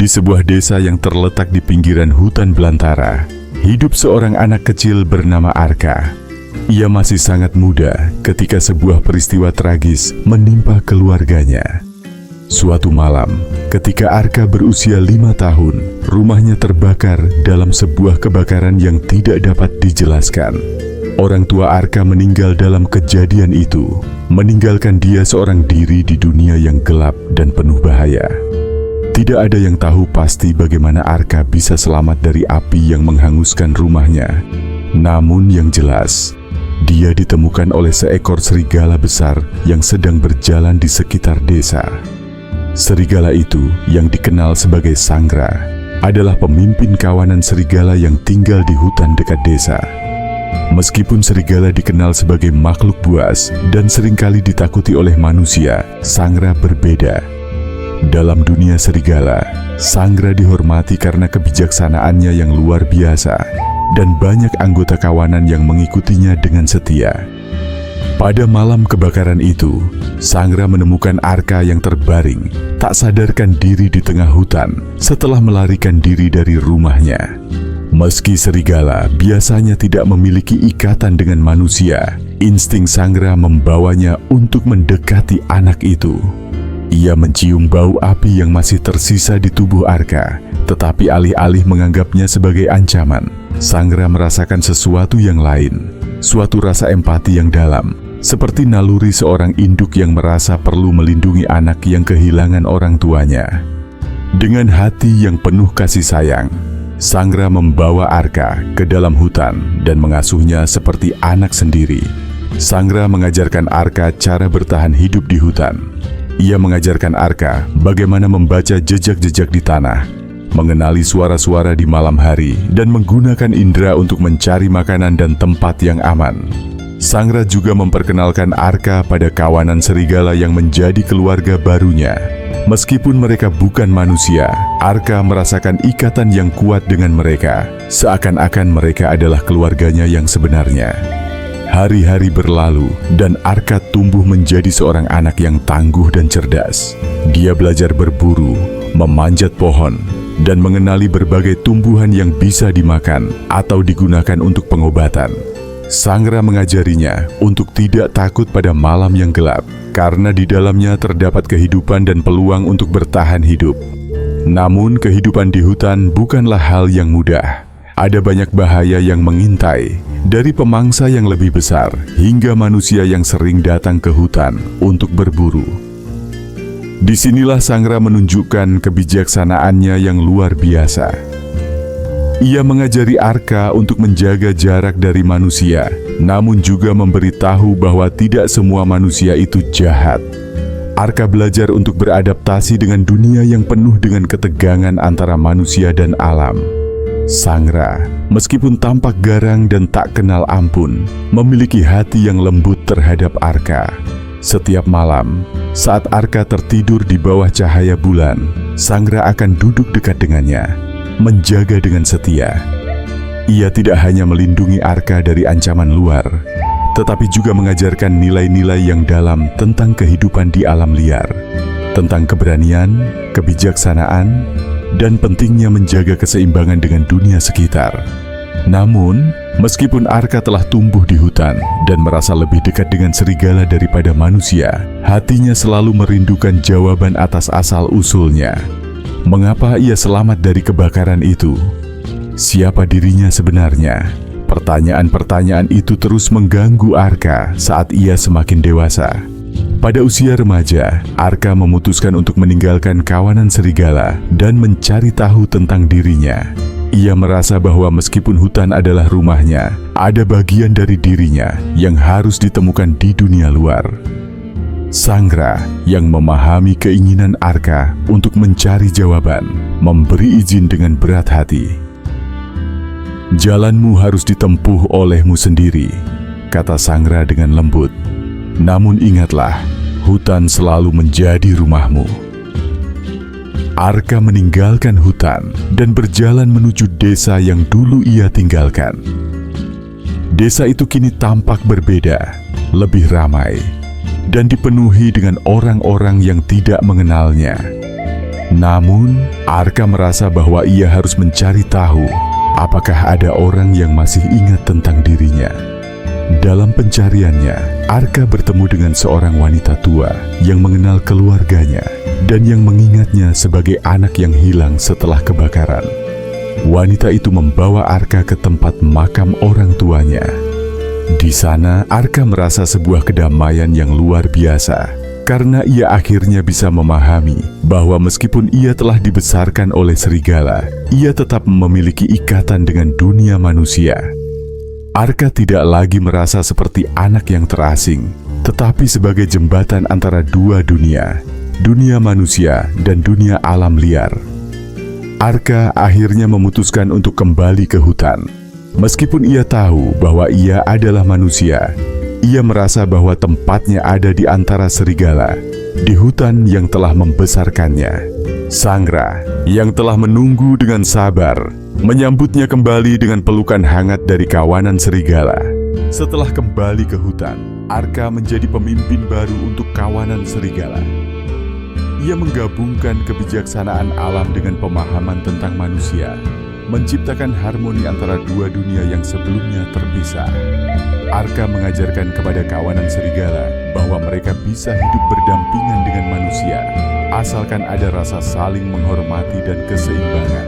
Di sebuah desa yang terletak di pinggiran hutan belantara, hidup seorang anak kecil bernama Arka. Ia masih sangat muda ketika sebuah peristiwa tragis menimpa keluarganya. Suatu malam, ketika Arka berusia 5 tahun, rumahnya terbakar dalam sebuah kebakaran yang tidak dapat dijelaskan. Orang tua Arka meninggal dalam kejadian itu, meninggalkan dia seorang diri di dunia yang gelap dan penuh bahaya. Tidak ada yang tahu pasti bagaimana Arka bisa selamat dari api yang menghanguskan rumahnya. Namun yang jelas, dia ditemukan oleh seekor serigala besar yang sedang berjalan di sekitar desa. Serigala itu, yang dikenal sebagai Sangra, adalah pemimpin kawanan serigala yang tinggal di hutan dekat desa. Meskipun serigala dikenal sebagai makhluk buas dan seringkali ditakuti oleh manusia, Sangra berbeda. Dalam dunia serigala, Sangra dihormati karena kebijaksanaannya yang luar biasa, dan banyak anggota kawanan yang mengikutinya dengan setia. Pada malam kebakaran itu, Sangra menemukan Arka yang terbaring, tak sadarkan diri di tengah hutan setelah melarikan diri dari rumahnya. Meski serigala biasanya tidak memiliki ikatan dengan manusia, insting Sangra membawanya untuk mendekati anak itu. Ia mencium bau api yang masih tersisa di tubuh Arka, tetapi alih-alih menganggapnya sebagai ancaman, Sangra merasakan sesuatu yang lain, suatu rasa empati yang dalam, seperti naluri seorang induk yang merasa perlu melindungi anak yang kehilangan orang tuanya. Dengan hati yang penuh kasih sayang, Sangra membawa Arka ke dalam hutan dan mengasuhnya seperti anak sendiri. Sangra mengajarkan Arka cara bertahan hidup di hutan. Ia mengajarkan Arka bagaimana membaca jejak-jejak di tanah, mengenali suara-suara di malam hari, dan menggunakan indera untuk mencari makanan dan tempat yang aman. Sangra juga memperkenalkan Arka pada kawanan serigala yang menjadi keluarga barunya. Meskipun mereka bukan manusia, Arka merasakan ikatan yang kuat dengan mereka, seakan-akan mereka adalah keluarganya yang sebenarnya. Hari-hari berlalu, dan Arka tumbuh menjadi seorang anak yang tangguh dan cerdas. Dia belajar berburu, memanjat pohon, dan mengenali berbagai tumbuhan yang bisa dimakan atau digunakan untuk pengobatan. Sangra mengajarinya untuk tidak takut pada malam yang gelap, karena di dalamnya terdapat kehidupan dan peluang untuk bertahan hidup. Namun kehidupan di hutan bukanlah hal yang mudah. Ada banyak bahaya yang mengintai, dari pemangsa yang lebih besar hingga manusia yang sering datang ke hutan untuk berburu. Disinilah Sangra menunjukkan kebijaksanaannya yang luar biasa. Ia mengajari Arka untuk menjaga jarak dari manusia, namun juga memberitahu bahwa tidak semua manusia itu jahat. Arka belajar untuk beradaptasi dengan dunia yang penuh dengan ketegangan antara manusia dan alam. Sangra, meskipun tampak garang dan tak kenal ampun, memiliki hati yang lembut terhadap Arka. Setiap malam, saat Arka tertidur di bawah cahaya bulan, Sangra akan duduk dekat dengannya, menjaga dengan setia. Ia tidak hanya melindungi Arka dari ancaman luar, tetapi juga mengajarkan nilai-nilai yang dalam tentang kehidupan di alam liar, tentang keberanian, kebijaksanaan, dan pentingnya menjaga keseimbangan dengan dunia sekitar. Namun, meskipun Arka telah tumbuh di hutan dan merasa lebih dekat dengan serigala daripada manusia, hatinya selalu merindukan jawaban atas asal-usulnya. Mengapa ia selamat dari kebakaran itu? Siapa dirinya sebenarnya? Pertanyaan-pertanyaan itu terus mengganggu Arka saat ia semakin dewasa. Pada usia remaja, Arka memutuskan untuk meninggalkan kawanan serigala dan mencari tahu tentang dirinya. Ia merasa bahwa meskipun hutan adalah rumahnya, ada bagian dari dirinya yang harus ditemukan di dunia luar. Sangra yang memahami keinginan Arka untuk mencari jawaban, memberi izin dengan berat hati. "Jalanmu harus ditempuh olehmu sendiri," kata Sangra dengan lembut. "Namun ingatlah, hutan selalu menjadi rumahmu." Arka meninggalkan hutan dan berjalan menuju desa yang dulu ia tinggalkan. Desa itu kini tampak berbeda, lebih ramai, dan dipenuhi dengan orang-orang yang tidak mengenalnya. Namun, Arka merasa bahwa ia harus mencari tahu apakah ada orang yang masih ingat tentang dirinya. Dalam pencariannya, Arka bertemu dengan seorang wanita tua yang mengenal keluarganya dan yang mengingatnya sebagai anak yang hilang setelah kebakaran. Wanita itu membawa Arka ke tempat makam orang tuanya. Di sana, Arka merasa sebuah kedamaian yang luar biasa karena ia akhirnya bisa memahami bahwa meskipun ia telah dibesarkan oleh serigala, ia tetap memiliki ikatan dengan dunia manusia. Arka tidak lagi merasa seperti anak yang terasing, tetapi sebagai jembatan antara dua dunia, dunia manusia dan dunia alam liar. Arka akhirnya memutuskan untuk kembali ke hutan. Meskipun ia tahu bahwa ia adalah manusia, ia merasa bahwa tempatnya ada di antara serigala, di hutan yang telah membesarkannya. Sangra, yang telah menunggu dengan sabar, menyambutnya kembali dengan pelukan hangat dari kawanan serigala. Setelah kembali ke hutan, Arka menjadi pemimpin baru untuk kawanan serigala. Ia menggabungkan kebijaksanaan alam dengan pemahaman tentang manusia, menciptakan harmoni antara dua dunia yang sebelumnya terpisah. Arka mengajarkan kepada kawanan serigala bahwa mereka bisa hidup berdampingan dengan manusia, asalkan ada rasa saling menghormati dan keseimbangan.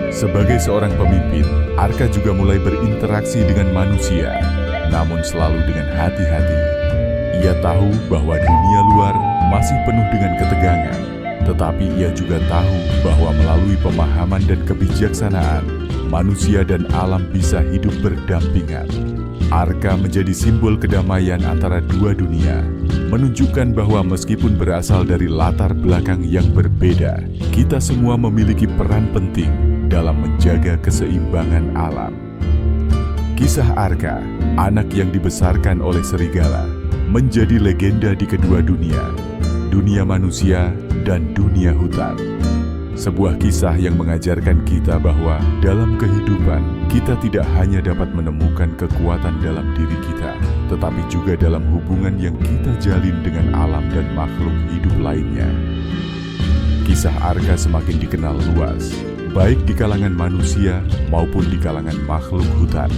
Sebagai seorang pemimpin, Arka juga mulai berinteraksi dengan manusia, namun selalu dengan hati-hati. Ia tahu bahwa dunia luar masih penuh dengan ketegangan, tetapi ia juga tahu bahwa melalui pemahaman dan kebijaksanaan, manusia dan alam bisa hidup berdampingan. Arka menjadi simbol kedamaian antara dua dunia, menunjukkan bahwa meskipun berasal dari latar belakang yang berbeda, kita semua memiliki peran penting dalam menjaga keseimbangan alam. Kisah Arka, anak yang dibesarkan oleh serigala, menjadi legenda di kedua dunia, dunia manusia dan dunia hutan. Sebuah kisah yang mengajarkan kita bahwa dalam kehidupan, kita tidak hanya dapat menemukan kekuatan dalam diri kita, tetapi juga dalam hubungan yang kita jalin dengan alam dan makhluk hidup lainnya. Kisah Arka semakin dikenal luas, baik di kalangan manusia maupun di kalangan makhluk hutan.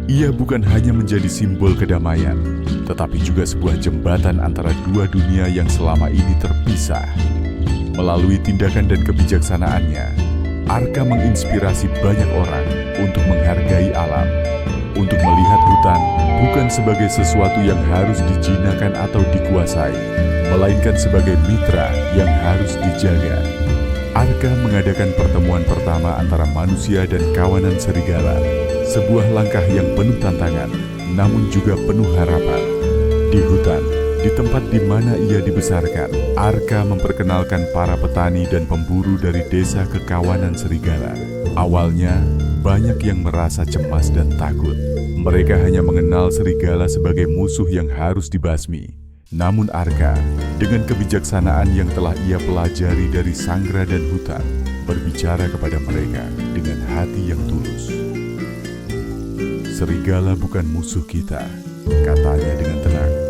Ia bukan hanya menjadi simbol kedamaian, tetapi juga sebuah jembatan antara dua dunia yang selama ini terpisah. Melalui tindakan dan kebijaksanaannya, Arka menginspirasi banyak orang untuk menghargai alam, untuk melihat hutan bukan sebagai sesuatu yang harus dijinakan atau dikuasai, melainkan sebagai mitra yang harus dijaga. Arka mengadakan pertemuan pertama antara manusia dan kawanan serigala, sebuah langkah yang penuh tantangan, namun juga penuh harapan. Di hutan, di tempat di mana ia dibesarkan, Arka memperkenalkan para petani dan pemburu dari desa ke kawanan serigala. Awalnya, banyak yang merasa cemas dan takut. Mereka hanya mengenal serigala sebagai musuh yang harus dibasmi. Namun Arka, dengan kebijaksanaan yang telah ia pelajari dari Sangra dan hutan, berbicara kepada mereka dengan hati yang tulus. Serigala bukan musuh kita, katanya dengan tenang.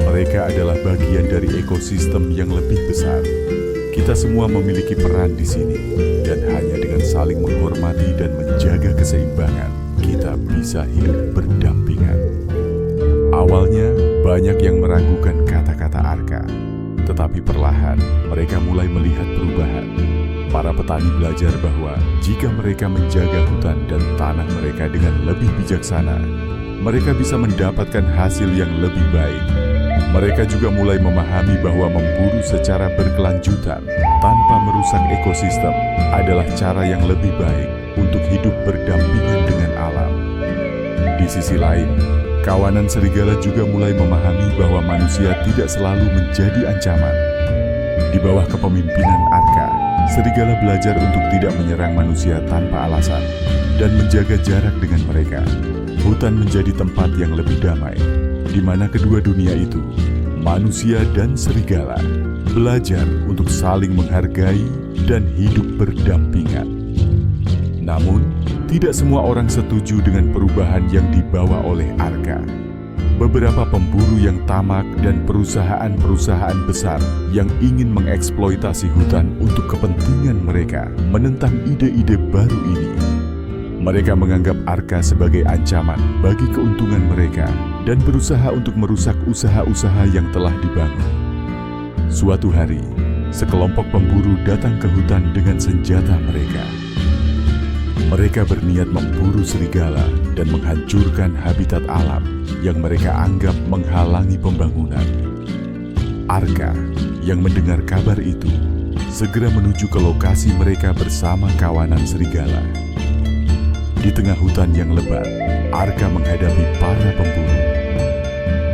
Mereka adalah bagian dari ekosistem yang lebih besar. Kita semua memiliki peran di sini, dan hanya dengan saling menghormati dan menjaga keseimbangan, kita bisa hidup berdampingan. Awalnya, banyak yang meragukan kata-kata Arka, tetapi perlahan mereka mulai melihat perubahan. Para petani belajar bahwa jika mereka menjaga hutan dan tanah mereka dengan lebih bijaksana, mereka bisa mendapatkan hasil yang lebih baik. Mereka juga mulai memahami bahwa memburu secara berkelanjutan tanpa merusak ekosistem adalah cara yang lebih baik untuk hidup berdampingan dengan alam. Di sisi lain, kawanan serigala juga mulai memahami bahwa manusia tidak selalu menjadi ancaman. Di bawah kepemimpinan Arka, serigala belajar untuk tidak menyerang manusia tanpa alasan dan menjaga jarak dengan mereka. Hutan menjadi tempat yang lebih damai, di mana kedua dunia itu, manusia dan serigala, belajar untuk saling menghargai dan hidup berdampingan. Namun, tidak semua orang setuju dengan perubahan yang dibawa oleh Arka. Beberapa pemburu yang tamak dan perusahaan-perusahaan besar yang ingin mengeksploitasi hutan untuk kepentingan mereka menentang ide-ide baru ini. Mereka menganggap Arka sebagai ancaman bagi keuntungan mereka dan berusaha untuk merusak usaha-usaha yang telah dibangun. Suatu hari, sekelompok pemburu datang ke hutan dengan senjata mereka. Mereka berniat memburu serigala dan menghancurkan habitat alam yang mereka anggap menghalangi pembangunan. Arka yang mendengar kabar itu segera menuju ke lokasi mereka bersama kawanan serigala. Di tengah hutan yang lebat, Arka menghadapi para pemburu.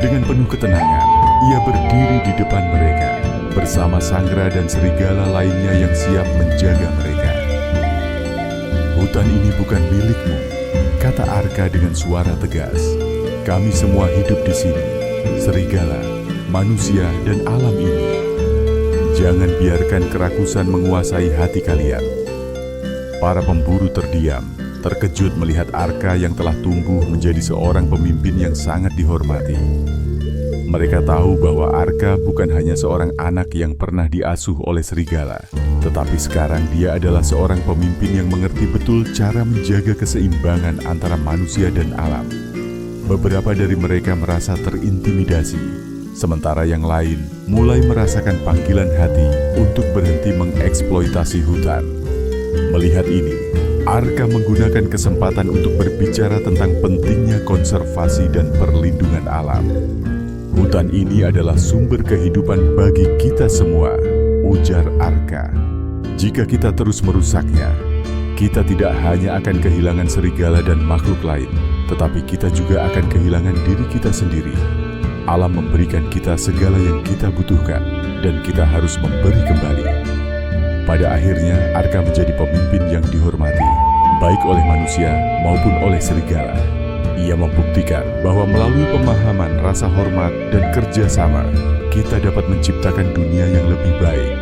Dengan penuh ketenangan, ia berdiri di depan mereka bersama Sangra dan serigala lainnya yang siap menjaga mereka. "Hutan ini bukan milikmu," kata Arka dengan suara tegas. "Kami semua hidup di sini, serigala, manusia, dan alam ini. Jangan biarkan kerakusan menguasai hati kalian." Para pemburu terdiam, terkejut melihat Arka yang telah tumbuh menjadi seorang pemimpin yang sangat dihormati. Mereka tahu bahwa Arka bukan hanya seorang anak yang pernah diasuh oleh serigala, tetapi sekarang dia adalah seorang pemimpin yang mengerti betul cara menjaga keseimbangan antara manusia dan alam. Beberapa dari mereka merasa terintimidasi, sementara yang lain mulai merasakan panggilan hati untuk berhenti mengeksploitasi hutan. Melihat ini, Arka menggunakan kesempatan untuk berbicara tentang pentingnya konservasi dan perlindungan alam. "Hutan ini adalah sumber kehidupan bagi kita semua," ujar Arka. "Jika kita terus merusaknya, kita tidak hanya akan kehilangan serigala dan makhluk lain, tetapi kita juga akan kehilangan diri kita sendiri. Alam memberikan kita segala yang kita butuhkan, dan kita harus memberi kembali." Pada akhirnya, Arka menjadi pemimpin yang dihormati, baik oleh manusia maupun oleh serigala. Ia membuktikan bahwa melalui pemahaman, rasa hormat, dan kerjasama, kita dapat menciptakan dunia yang lebih baik.